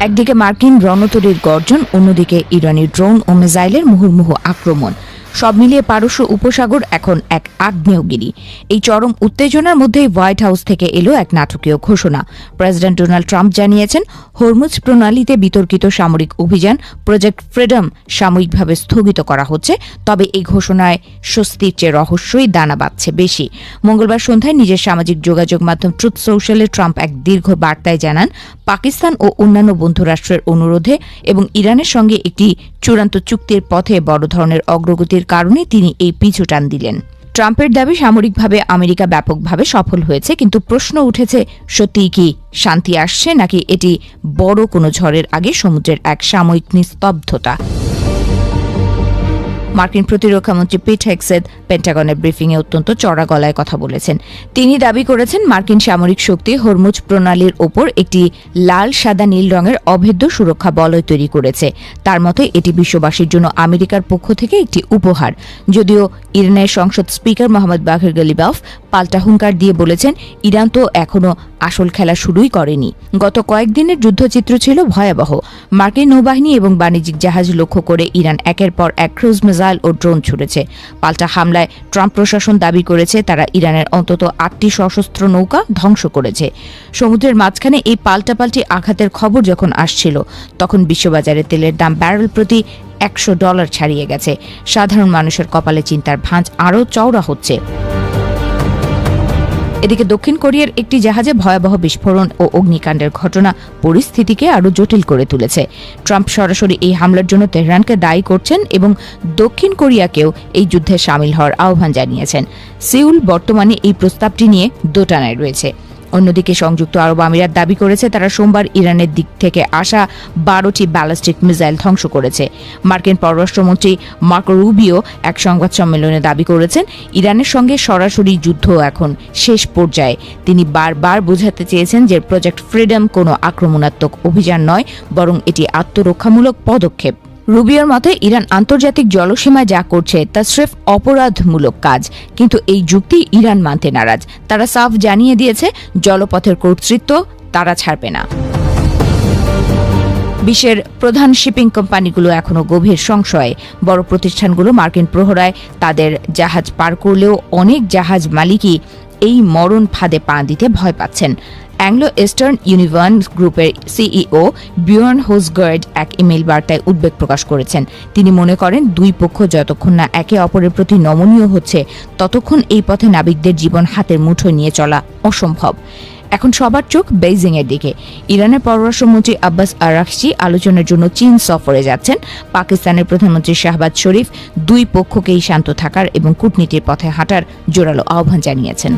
একদিকে মার্কিন রণতরীর গর্জন, অন্যদিকে ইরানি ড্রোন ও মিসাইলের মুহুর্মুহু আক্রমণ। সব মিলিয়ে পারস্য উপসাগর এখন এক আগ্নেয়গিরি। এই চরম উত্তেজনার মধ্যেই হোয়াইট হাউস থেকে এলো এক নাটকীয় ঘোষণা। প্রেসিডেন্ট ডোনাল্ড ট্রাম্প জানিয়েছেন, হরমুজ প্রণালীতে বিতর্কিত সামরিক অভিযান প্রজেক্ট ফ্রিডম সাময়িকভাবে স্থগিত করা হচ্ছে। তবে এই ঘোষণায় স্বস্তির চেয়ে রহস্যই দানা বাঁধছে বেশি। মঙ্গলবার সন্ধ্যায় নিজের সামাজিক যোগাযোগ মাধ্যম ট্রুথ সোশ্যালে ট্রাম্প এক দীর্ঘ বার্তায় জানান, পাকিস্তান ও অন্যান্য বন্ধু রাষ্ট্রের অনুরোধে এবং ইরানের সঙ্গে একটি চূড়ান্ত চুক্তির পথে বড় ধরনের অগ্রগতির কারণে তিনি এই পিছুটান দিলেন। ট্রাম্পের দাবি, সামরিকভাবে আমেরিকা ব্যাপকভাবে সফল হয়েছে, কিন্তু প্রশ্ন উঠেছে, সত্যিই কি শান্তি আসছে, নাকি এটি বড় কোনো ঝড়ের আগে সমুদ্রের এক সাময়িক নিস্তব্ধতা? মার্কিন প্রতিরক্ষামন্ত্রী পিট হেগসেথ পেন্টাগনের ব্রিফিংয়ে অত্যন্ত চড়া গলায় কথা বলেছেন। তিনি দাবি করেছেন, মার্কিন সামরিক শক্তি হরমুজ প্রণালীর ওপর একটি লাল সাদা নীল রঙের অভেদ্য সুরক্ষা বলয় তৈরি করেছে। তার মতে এটি বিশ্ববাসীর জন্য আমেরিকার পক্ষ থেকে একটি উপহার। যদিও ইরানের সংসদ স্পিকার মোহাম্মদ বাঘের গালিবাফ পাল্টা হুঙ্কার দিয়ে বলেছেন, ইরান তো এখনো আসল খেলা শুরুই করেনি। গত কয়েকদিনের যুদ্ধচিত্র ছিল ভয়াবহ। মার্কিন নৌবাহিনী এবং বাণিজ্যিক জাহাজ লক্ষ্য করে ইরান একের পর এক ক্রুজ মিসাইল ও ড্রোন ছুড়েছে। পাল্টা হামলায় ট্রাম্প প্রশাসন দাবি করেছে তারা ইরানের অন্তত 8টি সশস্ত্র নৌকা ধ্বংস করেছে। সমুদ্রের মাঝখানে এই পাল্টাপাল্টি আঘাতের খবর যখন আসছিল, তখন বিশ্ববাজারে তেলের দাম ব্যারেল প্রতি $100 ছাড়িয়ে গেছে। সাধারণ মানুষের কপালে চিন্তার ভাঁজ আরও চওড়া হচ্ছে। এদিকে দক্ষিণ কোরিয়ার একটি জাহাজে ভয়াবহ বিস্ফোরণ ও অগ্নিকাণ্ডের ঘটনা পরিস্থিতিকে আরও জটিল করে তুলেছে। ট্রাম্প সরাসরি এই হামলার জন্য তেহরানকে দায়ী করছেন এবং দক্ষিণ কোরিয়াকেও এই যুদ্ধে সামিল হওয়ার আহ্বান জানিয়েছেন। সিউল বর্তমানে এই প্রস্তাবটি নিয়ে দোটানায় রয়েছে। অন্যদিকে সংযুক্ত আরব আমিরাত দাবি করেছে তারা সোমবার ইরানের দিক থেকে আসা 12টি ব্যালিস্টিক মিসাইল ধ্বংস করেছে। মার্কিন পররাষ্ট্রমন্ত্রী মার্কো রুবিও এক সংবাদ সম্মেলনে দাবি করেছেন, ইরানের সঙ্গে সরাসরি যুদ্ধ এখন শেষ পর্যায়ে। তিনি বারবার বোঝাতে চেয়েছেন যে প্রজেক্ট ফ্রিডম কোনো আক্রমণাত্মক অভিযান নয়, বরং এটি আত্মরক্ষামূলক পদক্ষেপ। রুবিওর মতে, ইরান আন্তর্জাতিক জলসীমায় যা করছে তা স্রেফ অপরাধমূলক কাজ, কিন্তু এই যুক্তি ইরান মানতে নারাজ। তারা সাফ জানিয়ে দিয়েছে, জলপথের কর্তৃত্ব তারা ছাড়বে না। বিশ্বের প্রধান শিপিং কোম্পানিগুলো এখনও গভীর সংশয়ে। বড় প্রতিষ্ঠানগুলো মার্কিন প্রহরায় তাদের জাহাজ পার করলেও অনেক জাহাজ মালিকই এই মরণ ফাঁদে পা দিতে ভয় পাচ্ছেন। অ্যাংলো ইস্টার্ন ইউনিভার্ন গ্রুপের সিইও বিয়র্ন হোসগার্ড এক ইমেইল বার্তায় উদ্বেগ প্রকাশ করেছেন। তিনি মনে করেন, দুই পক্ষ যতক্ষণ না একে অপরের প্রতি নমনীয় হচ্ছে, ততক্ষণ এই পথে নাবিকদের জীবন হাতের মুঠোয় নিয়ে চলা অসম্ভব। এখন সবার চোখ বেইজিং এর দিকে। ইরানের পররাষ্ট্রমন্ত্রী আব্বাস আরাকচি আলোচনার জন্য চীন সফরে যাচ্ছেন। পাকিস্তানের প্রধানমন্ত্রী শাহবাজ শরীফ দুই পক্ষকেই শান্ত থাকার এবং কূটনীতির পথে হাঁটার জোরালো আহ্বান জানিয়েছেন।